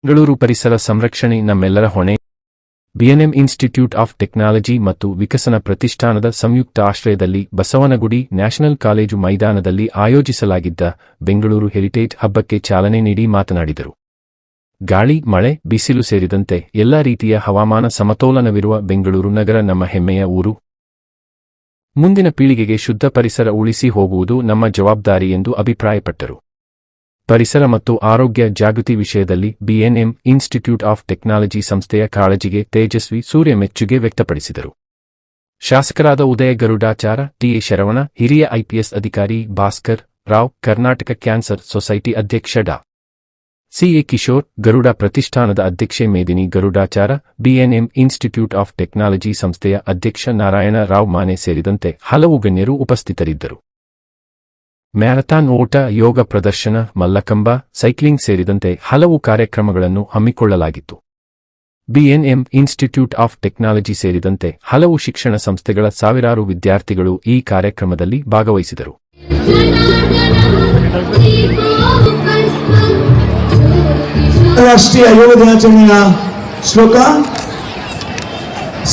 ಬೆಂಗಳೂರು ಪರಿಸರ ಸಂರಕ್ಷಣೆ ನಮ್ಮೆಲ್ಲರ ಹೊಣೆ. ಬಿಎನ್ಎಂ ಇನ್ಸ್ಟಿಟ್ಯೂಟ್ ಆಫ್ ಟೆಕ್ನಾಲಜಿ ಮತ್ತು ವಿಕಸನ ಪ್ರತಿಷ್ಠಾನದ ಸಂಯುಕ್ತ ಆಶ್ರಯದಲ್ಲಿ ಬಸವನಗುಡಿ ನ್ಯಾಷನಲ್ ಕಾಲೇಜು ಮೈದಾನದಲ್ಲಿ ಆಯೋಜಿಸಲಾಗಿದ್ದ ಬೆಂಗಳೂರು ಹೆರಿಟೇಜ್ ಹಬ್ಬಕ್ಕೆ ಚಾಲನೆ ನೀಡಿ ಮಾತನಾಡಿದರು. ಗಾಳಿ, ಮಳೆ, ಬಿಸಿಲು ಸೇರಿದಂತೆ ಎಲ್ಲಾ ರೀತಿಯ ಹವಾಮಾನ ಸಮತೋಲನವಿರುವ ಬೆಂಗಳೂರು ನಗರ ನಮ್ಮ ಹೆಮ್ಮೆಯ ಊರು. ಮುಂದಿನ ಪೀಳಿಗೆಗೆ ಶುದ್ಧ ಪರಿಸರ ಉಳಿಸಿ ಹೋಗುವುದು ನಮ್ಮ ಜವಾಬ್ದಾರಿ ಎಂದು ಅಭಿಪ್ರಾಯಪಟ್ಟರು. ಪರಿಸರ ಮತ್ತು ಆರೋಗ್ಯ ಜಾಗೃತಿ ವಿಷಯದಲ್ಲಿ ಬಿಎನ್ಎಂ ಇನ್ಸ್ಟಿಟ್ಯೂಟ್ ಆಫ್ ಟೆಕ್ನಾಲಜಿ ಸಂಸ್ಥೆಯ ಕಾಳಜಿಗೆ ತೇಜಸ್ವಿ ಸೂರ್ಯ ಮೆಚ್ಚುಗೆ ವ್ಯಕ್ತಪಡಿಸಿದರು. ಶಾಸಕರಾದ ಉದಯ ಗರುಡಾಚಾರ, ಟಿಎ ಶರವಣ, ಹಿರಿಯ ಐಪಿಎಸ್ ಅಧಿಕಾರಿ ಭಾಸ್ಕರ್ ರಾವ್, ಕರ್ನಾಟಕ ಕ್ಯಾನ್ಸರ್ ಸೊಸೈಟಿ ಅಧ್ಯಕ್ಷ ಡಾ. ಸಿಎ ಕಿಶೋರ್, ಗರುಡ ಪ್ರತಿಷ್ಠಾನದ ಅಧ್ಯಕ್ಷೆ ಮೇದಿನಿ ಗರುಡಾಚಾರ, ಬಿಎನ್ಎಂ ಇನ್ಸ್ಟಿಟ್ಯೂಟ್ ಆಫ್ ಟೆಕ್ನಾಲಜಿ ಸಂಸ್ಥೆಯ ಅಧ್ಯಕ್ಷ ನಾರಾಯಣ ರಾವ್ ಮಾನೆ ಸೇರಿದಂತೆ ಹಲವು ಗಣ್ಯರು ಉಪಸ್ಥಿತರಿದ್ದರು. ಮ್ಯಾರಥಾನ್ ಓಟ, ಯೋಗ ಪ್ರದರ್ಶನ, ಮಲ್ಲಕಂಬ, ಸೈಕ್ಲಿಂಗ್ ಸೇರಿದಂತೆ ಹಲವು ಕಾರ್ಯಕ್ರಮಗಳನ್ನು ಹಮ್ಮಿಕೊಳ್ಳಲಾಗಿತ್ತು. ಬಿಎನ್ಎಂ ಇನ್ಸ್ಟಿಟ್ಯೂಟ್ ಆಫ್ ಟೆಕ್ನಾಲಜಿ ಸೇರಿದಂತೆ ಹಲವು ಶಿಕ್ಷಣ ಸಂಸ್ಥೆಗಳ ಸಾವಿರಾರು ವಿದ್ಯಾರ್ಥಿಗಳು ಈ ಕಾರ್ಯಕ್ರಮದಲ್ಲಿ ಭಾಗವಹಿಸಿದರು. ರಾಷ್ಟ್ರೀಯ ಯೋಗ ದಿನಾಚರಣೆಯ ಶ್ಲೋಕ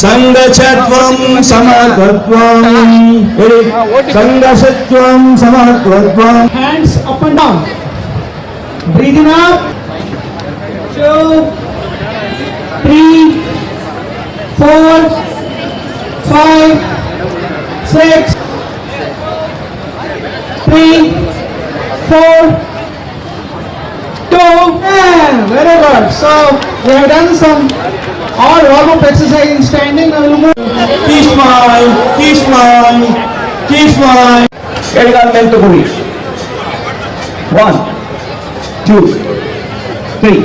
ಸಂಘಚತ್ವಂ ಸಮತ್ವಂ ಹೇಳಿ. ಸಂಘಚತ್ವಂ ಸಮತ್ವಂ. Hands up and down. Breathing up. 2, 3, 4, 5, 6, 3, 4, 2, and very good. So we have done some all warm-up exercise in standing. Now we'll move. Keep smile, keep smile, keep smile. ಎಡಗಾಲ ಮೇಲೆ ತಗೊಳ್ಳಿ. 1, 2, 3.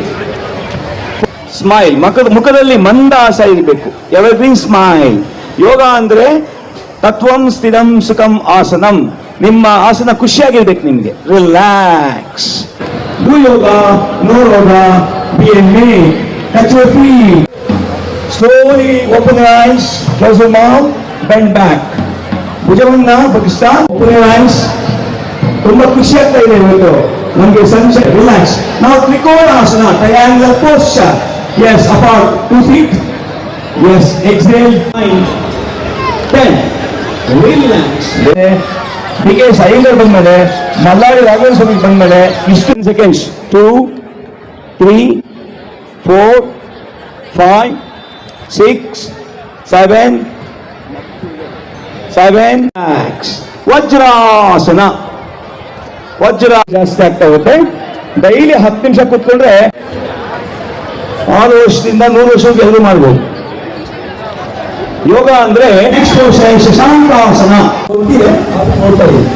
ಸ್ಮೈಲ್. ಮುಖದಲ್ಲಿ ಮಂದಹಾಸ ಇರಬೇಕು. Evergreen smile. ಯೋಗ ಅಂದ್ರೆ ತತ್ವಂ ಸ್ಥಿರಂ ಸುಖಂ ಆಸನಂ. ನಿಮ್ಮ ಆಸನ ಖುಷಿಯಾಗಿರ್ಬೇಕು ನಿಮಗೆ. Relax. Do yoga, no yoga, be a man, touch your feet. Slowly open your eyes, close your mouth, bend back. ಭುಜವನ್ನ ಬಗ್ಗಿಸ್ತಾ open your eyes. ತುಂಬಾ ಖುಷಿ ಆಗ್ತಾ ಇದೆ ಇವತ್ತು ನಮಗೆ ಸಂಜೆ. ರಿಲ್ಯಾಕ್ಸ್. ನಾವು trikonasana, triangular posture. Yes, apart 2 feet. Yes, exhale 9, 10. Relax. BKS Iyengar ಬಂದ್ಮೇಲೆ, ಮಲ್ಲಾಡಿ ರಾಘವೇಂದ್ರ ಸ್ವಾಮಿ ಬಂದ್ಮೇಲೆ ಇಷ್ಟು ಸೆಕೆಂಡ್ಸ್. 2, 3, 4, 5, 6, 7. ವಜ್ರಾಸನ. ವಜ್ರ ಜಾಸ್ತಿ ಆಗ್ತಾ ಹೋಗುತ್ತೆ. ಡೈಲಿ 10 ನಿಮಿಷ ಕೂತ್ಕೊಂಡ್ರೆ 6 ವರ್ಷದಿಂದ 100 ವರ್ಷಕ್ಕೆ ಎಲ್ಲರೂ ಮಾಡ್ಬೋದು. ಯೋಗ ಅಂದ್ರೆ ಶಶಾಂಕಾಸನ. ನೋಡ್ತಾ ಇದ್ದೀವಿ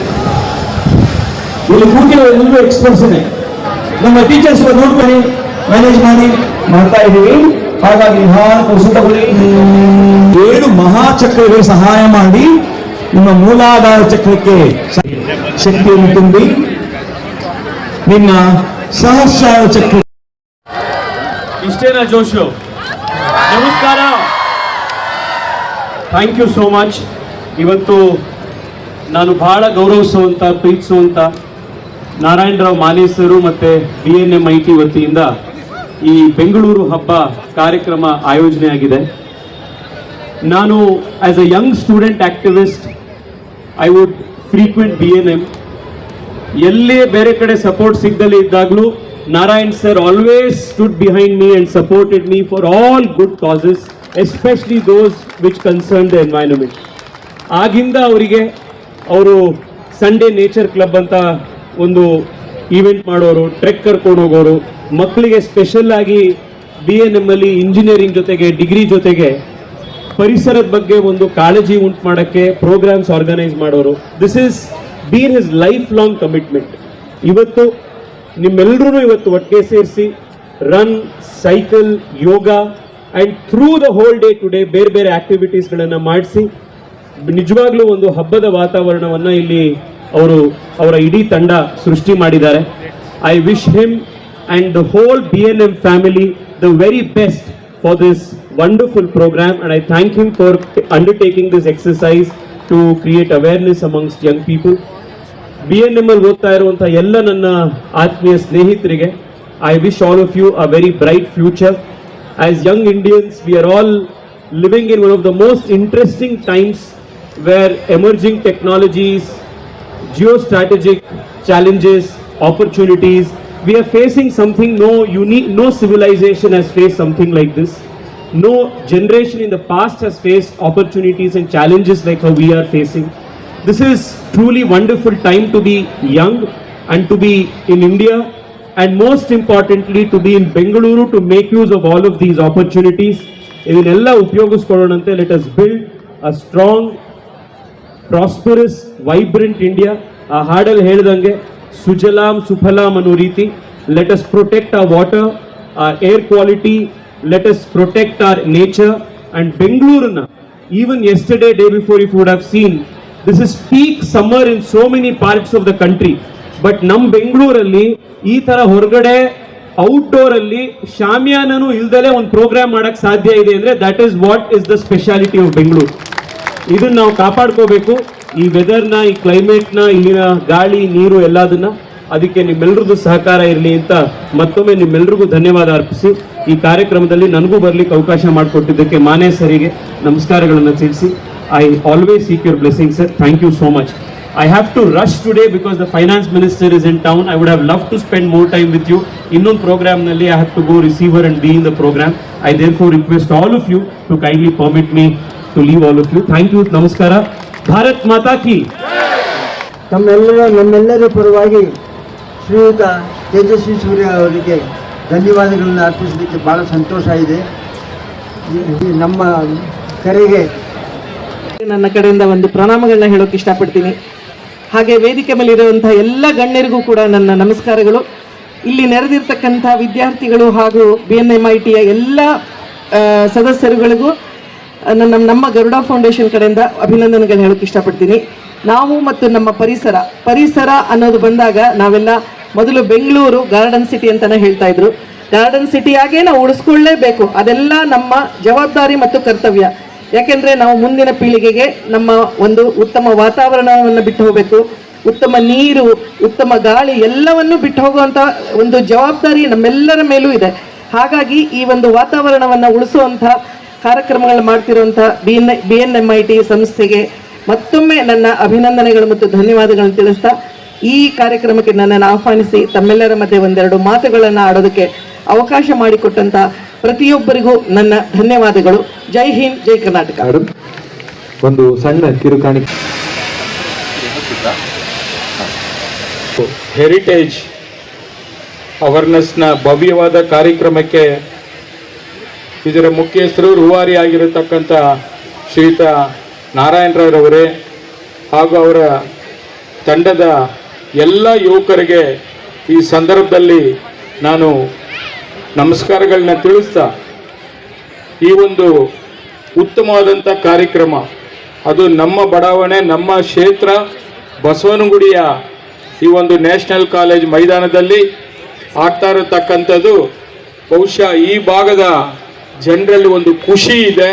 ಇಲ್ಲಿ ಕೂತಿರೋ ಎಲ್ಲರೂ ಎಕ್ಸ್ಪರ್ಟ್ಸ್ನೇ. ನಮ್ಮ ಟೀಚರ್ಸ್ ನೋಡ್ಕೊಂಡು ಮ್ಯಾನೇಜ್ ಮಾಡಿ ಮಾಡ್ತಾ ಇದ್ದೀವಿ. ಹಾಗಾಗಿ ತಗೊಳ್ಳಿ. 7 ಮಹಾಚಕ್ರಗಳಿಗೆ ಸಹಾಯ ಮಾಡಿ ನಿಮ್ಮ ಮೂಲಾಧಾರ ಚಕ್ರಕ್ಕೆ ಶಕ್ತಿಯನ್ನು ತುಂಬಿ ನಿಮ್ಮ ಸಹಸ್ರಾರ ಚಕ್ರ. ಇಷ್ಟೇನಾ ಜೋಶು? ನಮಸ್ಕಾರ. Thank you so much. ಇವತ್ತು ನಾನು ಬಹಳ ಗೌರವಿಸುವಂಥ, ಪ್ರೀತಿಸುವಂಥ ನಾರಾಯಣರಾವ್ ಮಾನೇಸರು ಮತ್ತು BNMIT ವತಿಯಿಂದ ಈ ಬೆಂಗಳೂರು ಹಬ್ಬ ಕಾರ್ಯಕ್ರಮ ಆಯೋಜನೆ ಆಗಿದೆ. ನಾನು as a young student activist I would frequent BNM. ಎಲ್ಲೇ ಬೇರೆ ಕಡೆ ಸಪೋರ್ಟ್ ಸಿಗದಲ್ಲೇ ಇದ್ದಾಗಲೂ Narayan sir always stood behind me and supported me for all good causes, especially those which concern the environment. ಆಗಿಂದ ಅವರು ಸಂಡೇ ನೇಚರ್ ಕ್ಲಬ್ ಅಂತ ಒಂದು event ಮಾಡೋರು, trek ಕರ್ಕೊಂಡು ಹೋಗೋರು, ಮಕ್ಕಳಿಗೆ ಸ್ಪೆಷಲ್ ಆಗಿ BNM ಅಲ್ಲಿ ಇಂಜಿನಿಯರಿಂಗ್ ಜೊತೆಗೆ ಡಿಗ್ರಿ ಜೊತೆಗೆ ಪರಿಸರದ ಬಗ್ಗೆ ಒಂದು ಕಾಳಜಿ ಉಂಟು ಮಾಡೋಕ್ಕೆ ಪ್ರೋಗ್ರಾಮ್ಸ್ ಆರ್ಗನೈಸ್ ಮಾಡೋರು. This is been his life long commitment. ಇವತ್ತು ನಿಮ್ಮೆಲ್ಲರೂ ಇವತ್ತು ಒಟ್ಟಿಗೆ ಸೇರಿಸಿ run, cycle, yoga and through the whole day today ಬೇರೆ ಬೇರೆ ಆಕ್ಟಿವಿಟೀಸ್ಗಳನ್ನು ಮಾಡಿಸಿ ನಿಜವಾಗ್ಲೂ ಒಂದು ಹಬ್ಬದ ವಾತಾವರಣವನ್ನು ಇಲ್ಲಿ ಅವರ ಇಡೀ ತಂಡ ಸೃಷ್ಟಿ ಮಾಡಿದ್ದಾರೆ. I wish him and the whole BNM family the very best for this wonderful programme, and I thank him for undertaking this exercise to create awareness amongst young people. BNM ಅಲ್ಲಿ ಓದ್ತಾ ಇರುವಂಥ ಎಲ್ಲ ನನ್ನ ಆತ್ಮೀಯ ಸ್ನೇಹಿತರಿಗೆ I wish all of you a very bright future. As young Indians, we are all living in one of the most interesting times where emerging technologies, geostrategic challenges, opportunities, we are facing something no civilization has faced something like this. No generation in the past has faced opportunities and challenges like how we are facing. This is truly wonderful time to be young and to be in India, and most importantly to be in Bengaluru to make use of all of these opportunities. ಇದನ್ನೆಲ್ಲ ಉಪಯೋಗಿಸ್ಕೊಳ್ಳೋಣಂತೆ. Let us build a strong, prosperous, vibrant India. ಆ ಹಾಡಲ್ಲಿ ಹೇಳ್ದಂಗೆ ಸುಜಲಾಂ ಸುಫಲಾಂ ಅನ್ನೋ ರೀತಿ. Let us protect our water, our air quality. Let us protect our nature. And Bengaluru, even yesterday, day before, if you would have seen, this is peak summer in so many parts of the country. But ನಮ್ಮ ಬೆಂಗಳೂರಲ್ಲಿ ಈ ತರ ಹೊರಗಡೆ outdoor ಅಲ್ಲಿ ಶಾಮಿಯಾನನು ಇಲ್ದಲೆ ಒಂದು program ಮಾಡಕ್ ಸಾಧ್ಯ ಇದೆ ಅಂದ್ರೆ that is what is the speciality of Bengaluru. ಇದನ್ನ ನಾವು ಕಾಪಾಡ್ಕೋಬೇಕು. ಈ ವೆದರ್ನ, ಈ ಕ್ಲೈಮೇಟ್ನ, ಇಲ್ಲಿನ ಗಾಳಿ ನೀರು ಎಲ್ಲದನ್ನ. ಅದಕ್ಕೆ ನಿಮ್ಮೆಲ್ಲರಿಗೂ ಸಹಕಾರ ಇರಲಿ ಅಂತ ಮತ್ತೊಮ್ಮೆ ನಿಮ್ಮೆಲ್ಲರಿಗೂ ಧನ್ಯವಾದ ಅರ್ಪಿಸಿ ಈ ಕಾರ್ಯಕ್ರಮದಲ್ಲಿ ನನಗೂ ಬರ್ಲಿಕ್ಕೆ ಅವಕಾಶ ಮಾಡಿಕೊಟ್ಟಿದ್ದಕ್ಕೆ ಮಾನೆ ಸರಿಗೆ ನಮಸ್ಕಾರಗಳನ್ನು ತಿಳಿಸಿ I always seek your blessings, sir. Thank you so much. I have to rush today because the finance minister is in town. I would have loved to spend more time with you. Innೊಂದು program nalli I have to go receive her and be in the program. I therefore request all of you to kindly permit me to leave all of you. Thank you. Namaskara. Bharat Mata ki. ನಮ್ಮೆಲ್ಲರ ಪರವಾಗಿ ಶ್ರೀಯುತ ತೇಜಸ್ವಿ ಸೂರ್ಯ ಅವರಿಗೆ ಧನ್ಯವಾದಗಳನ್ನು ಅರ್ಪಿಸಲಿಕ್ಕೆ ಭಾಳ ಸಂತೋಷ ಇದೆ. ಈ ನಮ್ಮ ಕರೆಗೆ ನನ್ನ ಕಡೆಯಿಂದ ಒಂದು ಪ್ರಣಾಮಗಳನ್ನ ಹೇಳೋಕೆ ಇಷ್ಟಪಡ್ತೀನಿ. ಹಾಗೆ ವೇದಿಕೆ ಮೇಲೆ ಇರುವಂತಹ ಎಲ್ಲ ಗಣ್ಯರಿಗೂ ಕೂಡ ನನ್ನ ನಮಸ್ಕಾರಗಳು. ಇಲ್ಲಿ ನೆರೆದಿರ್ತಕ್ಕಂಥ ವಿದ್ಯಾರ್ಥಿಗಳು ಹಾಗೂ BNMITಯ ಎಲ್ಲ ಸದಸ್ಯರುಗಳಿಗೂ ನಮ್ಮ ಗರುಡ ಫೌಂಡೇಶನ್ ಕಡೆಯಿಂದ ಅಭಿನಂದನೆಗಳು ಹೇಳೋಕೆ ಇಷ್ಟಪಡ್ತೀನಿ. ನಾವು ಮತ್ತು ನಮ್ಮ ಪರಿಸರ ಅನ್ನೋದು ಬಂದಾಗ ನಾವೆಲ್ಲ ಮೊದಲು ಬೆಂಗಳೂರು ಗಾರ್ಡನ್ ಸಿಟಿ ಅಂತಲೇ ಹೇಳ್ತಾ ಇದ್ರು. ಗಾರ್ಡನ್ ಸಿಟಿಯಾಗೇ ನಾವು ಉಳಿಸ್ಕೊಳ್ಳೇಬೇಕು. ಅದೆಲ್ಲ ನಮ್ಮ ಜವಾಬ್ದಾರಿ ಮತ್ತು ಕರ್ತವ್ಯ. ಯಾಕೆಂದರೆ ನಾವು ಮುಂದಿನ ಪೀಳಿಗೆಗೆ ನಮ್ಮ ಒಂದು ಉತ್ತಮ ವಾತಾವರಣವನ್ನು ಬಿಟ್ಟು ಹೋಗಬೇಕು. ಉತ್ತಮ ನೀರು, ಉತ್ತಮ ಗಾಳಿ ಎಲ್ಲವನ್ನೂ ಬಿಟ್ಟು ಹೋಗುವಂಥ ಒಂದು ಜವಾಬ್ದಾರಿ ನಮ್ಮೆಲ್ಲರ ಮೇಲೂ ಇದೆ. ಹಾಗಾಗಿ ಈ ಒಂದು ವಾತಾವರಣವನ್ನು ಉಳಿಸುವಂಥ ಕಾರ್ಯಕ್ರಮಗಳು ಮಾಡ್ತಿರುವಂಥ BNMIT ಸಂಸ್ಥೆಗೆ ಮತ್ತೊಮ್ಮೆ ನನ್ನ ಅಭಿನಂದನೆಗಳು ಮತ್ತು ಧನ್ಯವಾದಗಳನ್ನು ತಿಳಿಸ್ತಾ ಈ ಕಾರ್ಯಕ್ರಮಕ್ಕೆ ನನ್ನನ್ನು ಆಹ್ವಾನಿಸಿ ತಮ್ಮೆಲ್ಲರ ಮಧ್ಯೆ ಒಂದೆರಡು ಮಾತುಗಳನ್ನು ಆಡೋದಕ್ಕೆ ಅವಕಾಶ ಮಾಡಿಕೊಟ್ಟಂಥ ಪ್ರತಿಯೊಬ್ಬರಿಗೂ ನನ್ನ ಧನ್ಯವಾದಗಳು. ಜೈ ಹಿಂದ್, ಜೈ ಕರ್ನಾಟಕ. ಒಂದು ಸಣ್ಣ ಕಿರುಕಾಣಿ. ಹೆರಿಟೇಜ್ ಅವೇರ್ನೆಸ್ನ ಭವ್ಯವಾದ ಕಾರ್ಯಕ್ರಮಕ್ಕೆ ಇದರ ಮುಖ್ಯಸ್ಥರು ರೂವಾರಿ ಆಗಿರತಕ್ಕಂಥ ಶ್ರೀಯುತ ನಾರಾಯಣರಾವ್ರವರೇ ಹಾಗೂ ಅವರ ತಂಡದ ಎಲ್ಲ ಯುವಕರಿಗೆ ಈ ಸಂದರ್ಭದಲ್ಲಿ ನಾನು ನಮಸ್ಕಾರಗಳನ್ನ ತಿಳಿಸ್ತಾ, ಈ ಒಂದು ಉತ್ತಮವಾದಂಥ ಕಾರ್ಯಕ್ರಮ ಅದು ನಮ್ಮ ಬಡಾವಣೆ, ನಮ್ಮ ಕ್ಷೇತ್ರ ಬಸವನಗುಡಿಯ ಈ ಒಂದು ನ್ಯಾಷನಲ್ ಕಾಲೇಜ್ ಮೈದಾನದಲ್ಲಿ ಆಗ್ತಾ ಇರತಕ್ಕಂಥದ್ದು ಬಹುಶಃ ಈ ಭಾಗದ ಜನರಲ್ಲಿ ಒಂದು ಖುಷಿ ಇದೆ.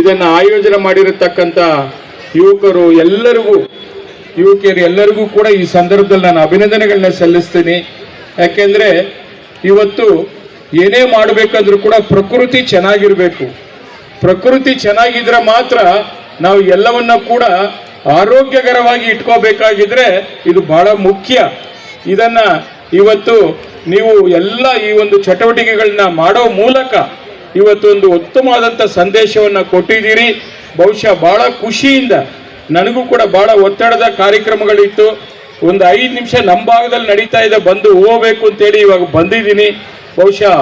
ಇದನ್ನು ಆಯೋಜನೆ ಮಾಡಿರತಕ್ಕಂಥ ಯುವಕರು ಯುವಕಿಯರು ಕೂಡ ಈ ಸಂದರ್ಭದಲ್ಲಿ ನಾನು ಅಭಿನಂದನೆಗಳನ್ನ ಸಲ್ಲಿಸ್ತೀನಿ. ಯಾಕೆಂದರೆ ಇವತ್ತು ಏನೇ ಮಾಡಬೇಕಾದ್ರೂ ಕೂಡ ಪ್ರಕೃತಿ ಚೆನ್ನಾಗಿರಬೇಕು. ಪ್ರಕೃತಿ ಚೆನ್ನಾಗಿದ್ರೆ ಮಾತ್ರ ನಾವು ಎಲ್ಲವನ್ನ ಕೂಡ ಆರೋಗ್ಯಕರವಾಗಿ ಇಟ್ಕೋಬೇಕಾಗಿದ್ರೆ ಇದು ಬಹಳ ಮುಖ್ಯ. ಇದನ್ನ ಇವತ್ತು ನೀವು ಎಲ್ಲ ಈ ಒಂದು ಚಟುವಟಿಕೆಗಳನ್ನ ಮಾಡೋ ಮೂಲಕ ಇವತ್ತು ಒಂದು ಉತ್ತಮವಾದಂಥ ಸಂದೇಶವನ್ನು ಕೊಟ್ಟಿದ್ದೀರಿ. ಬಹುಶಃ ಬಹಳ ಖುಷಿಯಿಂದ, ನನಗೂ ಕೂಡ ಬಹಳ ಒತ್ತಡದ ಕಾರ್ಯಕ್ರಮಗಳಿತ್ತು. ಒಂದು 5 ನಿಮಿಷ ನಮ್ಮ ಭಾಗದಲ್ಲಿ ನಡೀತಾ ಇದೆ, ಬಂದು ಹೋಗ್ಬೇಕು ಅಂತೇಳಿ ಇವಾಗ ಬಂದಿದ್ದೀನಿ. ಬಹುಶಃ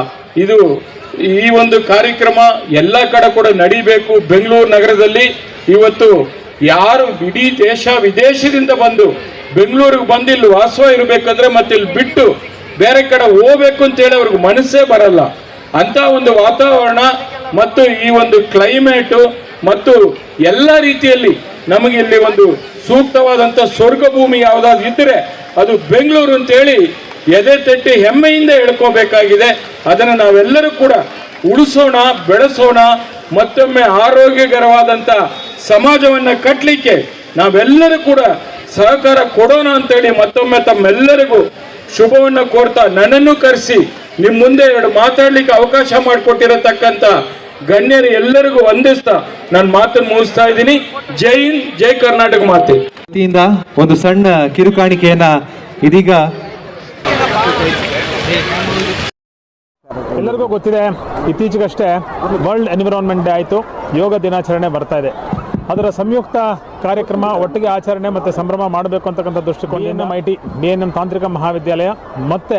ಈ ಒಂದು ಕಾರ್ಯಕ್ರಮ ಎಲ್ಲ ಕಡೆ ಕೂಡ ನಡಿಬೇಕು. ಬೆಂಗಳೂರು ನಗರದಲ್ಲಿ ಇವತ್ತು ಯಾರು ಇಡೀ ದೇಶ ವಿದೇಶದಿಂದ ಬಂದು ಬೆಂಗಳೂರಿಗೆ ಬಂದು ಇಲ್ಲಿ ವಾಸ ಇರಬೇಕಂದ್ರೆ ಮತ್ತೆ ಇಲ್ಲಿ ಬಿಟ್ಟು ಬೇರೆ ಕಡೆ ಹೋಗ್ಬೇಕು ಅಂತೇಳಿ ಅವ್ರಿಗೆ ಮನಸ್ಸೇ ಬರಲ್ಲ. ಅಂತ ಒಂದು ವಾತಾವರಣ ಮತ್ತು ಈ ಒಂದು ಕ್ಲೈಮೇಟು ಮತ್ತು ಎಲ್ಲ ರೀತಿಯಲ್ಲಿ ನಮಗೆ ಇಲ್ಲಿ ಒಂದು ಸೂಕ್ತವಾದಂಥ ಸ್ವರ್ಗ ಭೂಮಿ ಯಾವುದಾದ್ರು ಇದ್ದರೆ ಅದು ಬೆಂಗಳೂರು ಅಂತೇಳಿ ಎದೆ ತಟ್ಟಿ ಹೆಮ್ಮೆಯಿಂದ ಹೇಳ್ಕೋಬೇಕಾಗಿದೆ. ಅದನ್ನು ನಾವೆಲ್ಲರೂ ಕೂಡ ಉಳಿಸೋಣ, ಬೆಳೆಸೋಣ. ಮತ್ತೊಮ್ಮೆ ಆರೋಗ್ಯಕರವಾದಂಥ ಸಮಾಜವನ್ನು ಕಟ್ಟಲಿಕ್ಕೆ ನಾವೆಲ್ಲರೂ ಕೂಡ ಸಹಕಾರ ಕೊಡೋಣ ಅಂತೇಳಿ ಮತ್ತೊಮ್ಮೆ ತಮ್ಮೆಲ್ಲರಿಗೂ ಶುಭವನ್ನು ಕೋರ್ತಾ ನನ್ನನ್ನು ಕರೆಸಿ ನಿಮ್ಮ ಮುಂದೆ ಎರಡು ಮಾತಾಡ್ಲಿಕ್ಕೆ ಅವಕಾಶ ಮಾಡಿಕೊಟ್ಟಿರತಕ್ಕಂಥ ಗಣ್ಯರು ಎಲ್ಲರಿಗೂ ವಂದಿಸ್ತಾ ನಾನು ಮಾತನ್ನು ಮುಗಿಸ್ತಾ ಇದ್ದೀನಿ. ಜೈ ಹಿಂದ್, ಜೈ ಕರ್ನಾಟಕ ಮಾತೆ. ವತಿಯಿಂದ ಒಂದು ಸಣ್ಣ ಕಿರುಕಾಣಿಕೆಯನ್ನ ಇದೀಗ ಎಲ್ಲರಿಗೂ ಗೊತ್ತಿದೆ, ಇತ್ತೀಚೆಗಷ್ಟೇ ವರ್ಲ್ಡ್ ಎನ್ವಿರಾನ್ಮೆಂಟ್ ಡೇ ಆಯಿತು, ಯೋಗ ದಿನಾಚರಣೆ ಬರ್ತಾ ಇದೆ. ಅದರ ಸಂಯುಕ್ತ ಕಾರ್ಯಕ್ರಮ, ಒಟ್ಟಿಗೆ ಆಚರಣೆ ಮತ್ತು ಸಂಭ್ರಮ ಮಾಡಬೇಕು ಅಂತಕ್ಕಂಥ ದೃಷ್ಟಿಕೋನ BNMIT BNM ತಾಂತ್ರಿಕ ಮಹಾವಿದ್ಯಾಲಯ ಮತ್ತು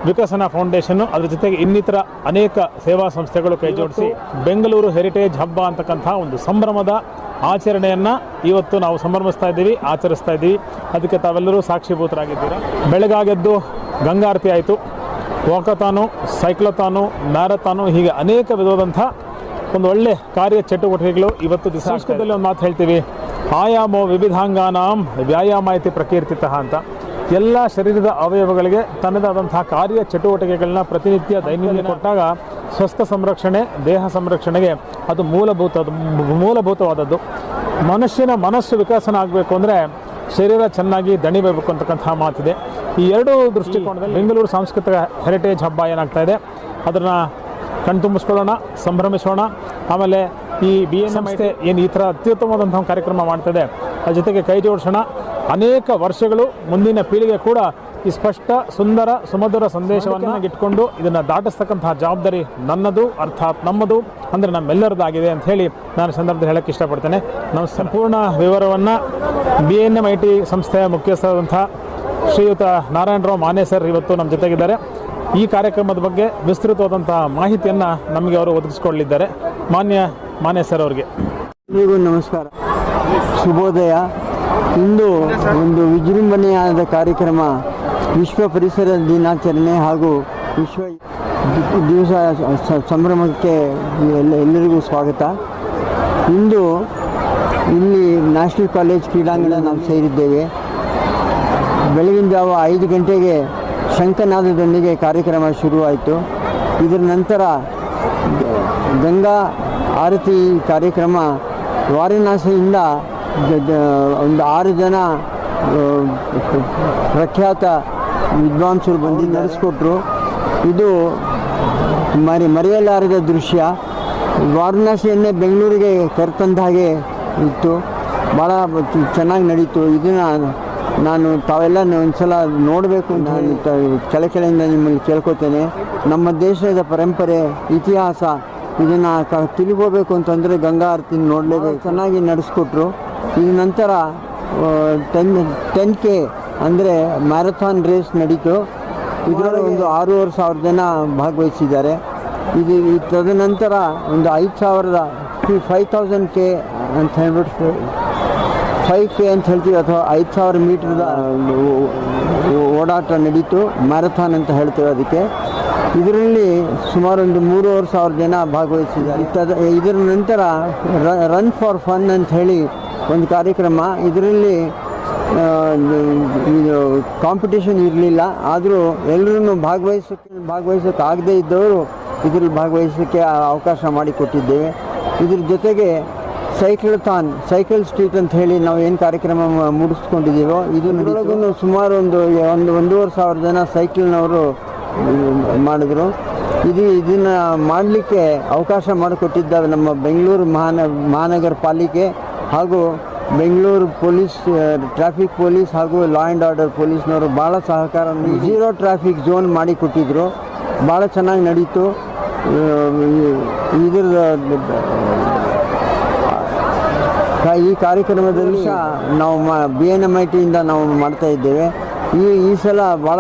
ವಿಕಸನ ಫೌಂಡೇಶನ್ನು, ಅದರ ಜೊತೆಗೆ ಇನ್ನಿತರ ಅನೇಕ ಸೇವಾ ಸಂಸ್ಥೆಗಳು ಕೈ ಜೋಡಿಸಿ ಬೆಂಗಳೂರು ಹೆರಿಟೇಜ್ ಹಬ್ಬ ಅಂತಕ್ಕಂಥ ಒಂದು ಸಂಭ್ರಮದ ಆಚರಣೆಯನ್ನು ಇವತ್ತು ನಾವು ಸಂಭ್ರಮಿಸ್ತಾ ಇದ್ದೀವಿ, ಆಚರಿಸ್ತಾ ಇದ್ದೀವಿ. ಅದಕ್ಕೆ ತಾವೆಲ್ಲರೂ ಸಾಕ್ಷಿಭೂತರಾಗಿದ್ದೀರಾ. ಬೆಳಗಾಗೆದ್ದು ಗಂಗಾರತಿ ಆಯಿತು, ವಾಕಥಾನು, ಸೈಕ್ಲಥಾನು, ಮ್ಯಾರಥಾನು, ಹೀಗೆ ಅನೇಕ ವಿಧವಾದಂಥ ಒಂದು ಒಳ್ಳೆ ಕಾರ್ಯ ಚಟುವಟಿಕೆಗಳು ಇವತ್ತು ದಿವಸ. ಸಂಸ್ಕೃತದಲ್ಲಿ ಒಂದು ಮಾತು ಹೇಳ್ತೀವಿ, ಆಯಾಮೋ ವಿವಿಧಾಂಗಾನಾಂ ವ್ಯಾಯಾಮ ಇತಿ ಪ್ರಕೀರ್ತಿತಃ ಅಂತ. ಎಲ್ಲ ಶರೀರದ ಅವಯವಗಳಿಗೆ ತನ್ನದಾದಂತಹ ಕಾರ್ಯ ಚಟುವಟಿಕೆಗಳನ್ನ ಪ್ರತಿನಿತ್ಯ ದೈನಂದಿನ ಕೊಟ್ಟಾಗ ಸ್ವಸ್ಥ ಸಂರಕ್ಷಣೆ, ದೇಹ ಸಂರಕ್ಷಣೆಗೆ ಅದು ಮೂಲಭೂತವಾದದ್ದು. ಮನುಷ್ಯನ ಮನಸ್ಸು ವಿಕಸನ ಆಗಬೇಕು ಅಂದರೆ ಶರೀರ ಚೆನ್ನಾಗಿ ದಣಿಬೇಕು ಅಂತಕ್ಕಂಥ ಮಾತಿದೆ. ಈ ಎರಡೂ ದೃಷ್ಟಿಕೋನದಲ್ಲಿ ಬೆಂಗಳೂರು ಸಾಂಸ್ಕೃತಿಕ ಹೆರಿಟೇಜ್ ಹಬ್ಬ ಏನಾಗ್ತಾ ಇದೆ ಅದನ್ನು ಕಣ್ತುಂಬಿಸ್ಕೊಳ್ಳೋಣ, ಸಂಭ್ರಮಿಸೋಣ. ಆಮೇಲೆ ಈ BNMIT ಏನು ಈ ಥರ ಅತ್ಯುತ್ತಮವಾದಂಥ ಕಾರ್ಯಕ್ರಮ ಮಾಡ್ತಾಯಿದೆ, ಅದ್ರ ಜೊತೆಗೆ ಕೈ ಜೋಡಿಸೋಣ. ಅನೇಕ ವರ್ಷಗಳು ಮುಂದಿನ ಪೀಳಿಗೆ ಕೂಡ ಈ ಸ್ಪಷ್ಟ, ಸುಂದರ, ಸುಮಧುರ ಸಂದೇಶವನ್ನು ಇಟ್ಕೊಂಡು ಇದನ್ನು ದಾಟಿಸ್ತಕ್ಕಂತಹ ಜವಾಬ್ದಾರಿ ನನ್ನದು, ಅರ್ಥಾತ್ ನಮ್ಮದು, ಅಂದರೆ ನಮ್ಮೆಲ್ಲರದಾಗಿದೆ ಅಂತ ಹೇಳಿ ನಾನು ಸಂದರ್ಭದಲ್ಲಿ ಹೇಳೋಕ್ಕೆ ಇಷ್ಟಪಡ್ತೇನೆ. ನಮ್ಮ ಸಂಪೂರ್ಣ ವಿವರವನ್ನು BNMIT ಸಂಸ್ಥೆಯ ಮುಖ್ಯಸ್ಥರಾದಂಥ ಶ್ರೀಯುತ ನಾರಾಯಣರಾವ್ ಮಾನೆ ಸರ್ ಇವತ್ತು ನಮ್ಮ ಜೊತೆಗಿದ್ದಾರೆ. ಈ ಕಾರ್ಯಕ್ರಮದ ಬಗ್ಗೆ ವಿಸ್ತೃತವಾದಂಥ ಮಾಹಿತಿಯನ್ನು ನಮಗೆ ಅವರು ಒದಗಿಸಿಕೊಳ್ಳಲಿದ್ದಾರೆ. ಮಾನ್ಯ ಮಾನೆ ಸರ್ ಅವರಿಗೆ ಎಲ್ರಿಗೂ ನಮಸ್ಕಾರ, ಶುಭೋದಯ. ಇಂದು ಒಂದು ವಿಜೃಂಭಣೆಯಾದ ಕಾರ್ಯಕ್ರಮ, ವಿಶ್ವ ಪರಿಸರ ದಿನಾಚರಣೆ ಹಾಗೂ ವಿಶ್ವ ದಿವಸ ಸಂಭ್ರಮಕ್ಕೆ ಎಲ್ಲರಿಗೂ ಸ್ವಾಗತ. ಇಂದು ಇಲ್ಲಿ ನ್ಯಾಷನಲ್ ಕಾಲೇಜ್ ಕ್ರೀಡಾಂಗಣ ನಾವು ಸೇರಿದ್ದೇವೆ. ಬೆಳಗಿನ ಜಾವ 5 ಗಂಟೆಗೆ ಶಂಖನಾದದೊಂದಿಗೆ ಕಾರ್ಯಕ್ರಮ ಶುರುವಾಯಿತು. ಇದರ ನಂತರ ಗಂಗಾ ಆರತಿ ಕಾರ್ಯಕ್ರಮ ವಾರಣಾಸಿಯಿಂದ ಒಂದು 6 ಜನ ಪ್ರಖ್ಯಾತ ವಿದ್ವಾಂಸರು ಬಂದು ನಡೆಸ್ಕೊಟ್ರು. ಇದು ಮರೆಯಲಾರದ ದೃಶ್ಯ. ವಾರಣಾಸಿಯನ್ನೇ ಬೆಂಗಳೂರಿಗೆ ಕರೆತಂದ ಹಾಗೆ ಇತ್ತು, ಭಾಳ ಚೆನ್ನಾಗಿ ನಡೀತು. ಇದನ್ನು ನಾನು ತಾವೆಲ್ಲ ಒಂದ್ಸಲ ನೋಡಬೇಕು. ನಾನು ಕೆಳಕೆಳೆಯಿಂದ ನಿಮ್ಮಲ್ಲಿ ಕೇಳ್ಕೊತೇನೆ. ನಮ್ಮ ದೇಶದ ಪರಂಪರೆ, ಇತಿಹಾಸ ಇದನ್ನು ತಿಳ್ಕೋಬೇಕು ಅಂತಂದರೆ ಗಂಗಾ ಆರತಿ ನೋಡಲೇಬೇಕು. ಚೆನ್ನಾಗಿ ನಡೆಸ್ಕೊಟ್ರು. ಇದ ನಂತರ 10K ಅಂದರೆ ಮ್ಯಾರಥಾನ್ ರೇಸ್ ನಡೀತು. ಇದರಲ್ಲಿ ಒಂದು 6,500 ಜನ ಭಾಗವಹಿಸಿದ್ದಾರೆ. ಇದು ತದನಂತರ ಒಂದು 5,000 K ಅಂತ ಹೇಳ್ಬಿಟ್ಟು 5K ಅಂತ ಹೇಳ್ತೀವಿ, ಅಥವಾ 5,000 ಮೀಟ್ರದ ಓಡಾಟ ನಡೀತು, ಮ್ಯಾರಥಾನ್ ಅಂತ ಹೇಳ್ತೇವೆ ಅದಕ್ಕೆ. ಇದರಲ್ಲಿ ಸುಮಾರು ಒಂದು 3,500 ಜನ ಭಾಗವಹಿಸಿದ್ದಾರೆ. ಇದರ ನಂತರ ರನ್ ಫಾರ್ ಫನ್ ಅಂತ ಹೇಳಿ ಒಂದು ಕಾರ್ಯಕ್ರಮ. ಇದರಲ್ಲಿ ಕಾಂಪಿಟೇಷನ್ ಇರಲಿಲ್ಲ, ಆದರೂ ಎಲ್ಲರೂ ಭಾಗವಹಿಸೋಕ್ಕೆ ಆಗದೇ ಇದ್ದವರು ಇದರಲ್ಲಿ ಭಾಗವಹಿಸೋಕ್ಕೆ ಅವಕಾಶ ಮಾಡಿಕೊಟ್ಟಿದ್ದೇವೆ. ಇದ್ರ ಜೊತೆಗೆ ಸೈಕಲ್ ಸ್ಟ್ರೀಟ್ ಅಂತ ಹೇಳಿ ನಾವು ಏನು ಕಾರ್ಯಕ್ರಮ ಮೂಡಿಸ್ಕೊಂಡಿದ್ದೀವೋ ಇದರೊಳಗೂ ಸುಮಾರು ಒಂದು 1,500 ಜನ ಸೈಕಲ್ನವರು ಮಾಡಿದ್ರು. ಇದನ್ನು ಮಾಡಲಿಕ್ಕೆ ಅವಕಾಶ ಮಾಡಿಕೊಟ್ಟಿದ್ದಾರೆ ನಮ್ಮ ಬೆಂಗಳೂರು ಮಹಾನಗರ ಪಾಲಿಕೆ ಹಾಗೂ ಬೆಂಗಳೂರು ಟ್ರಾಫಿಕ್ ಪೊಲೀಸ್ ಹಾಗೂ ಲಾ ಆ್ಯಂಡ್ ಆರ್ಡರ್ ಪೊಲೀಸ್ನವರು ಭಾಳ ಸಹಕಾರ. 0 ಟ್ರಾಫಿಕ್ ಝೋನ್ ಮಾಡಿಕೊಟ್ಟಿದ್ರು, ಭಾಳ ಚೆನ್ನಾಗಿ ನಡೀತು. ಈ ಕಾರ್ಯಕ್ರಮದಲ್ಲಿ ನಾವು BNMITಯಿಂದ ನಾವು ಮಾಡ್ತಾ ಇದ್ದೇವೆ. ಈ ಸಲ ಭಾಳ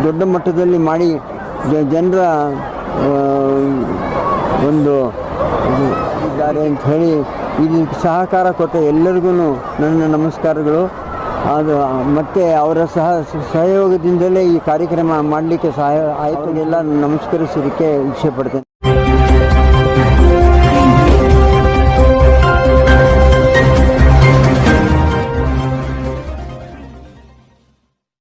ದೊಡ್ಡ ಮಟ್ಟದಲ್ಲಿ ಮಾಡಿ ಜನರ ಒಂದು ಇದ್ದಾರೆ ಅಂತ ಹೇಳಿ ಇದಕ್ಕೆ ಸಹಕಾರ ಕೊಟ್ಟ ಎಲ್ಲರಿಗೂ ನನ್ನ ನಮಸ್ಕಾರಗಳು. ಅದು ಮತ್ತು ಅವರ ಸಹಯೋಗದಿಂದಲೇ ಈ ಕಾರ್ಯಕ್ರಮ ಮಾಡಲಿಕ್ಕೆ ಸಹಾಯ ಆಯಿತು. ಎಲ್ಲ ನಮಸ್ಕರಿಸಲಿಕ್ಕೆ ಇಚ್ಛೆಪಡ್ತೇನೆ.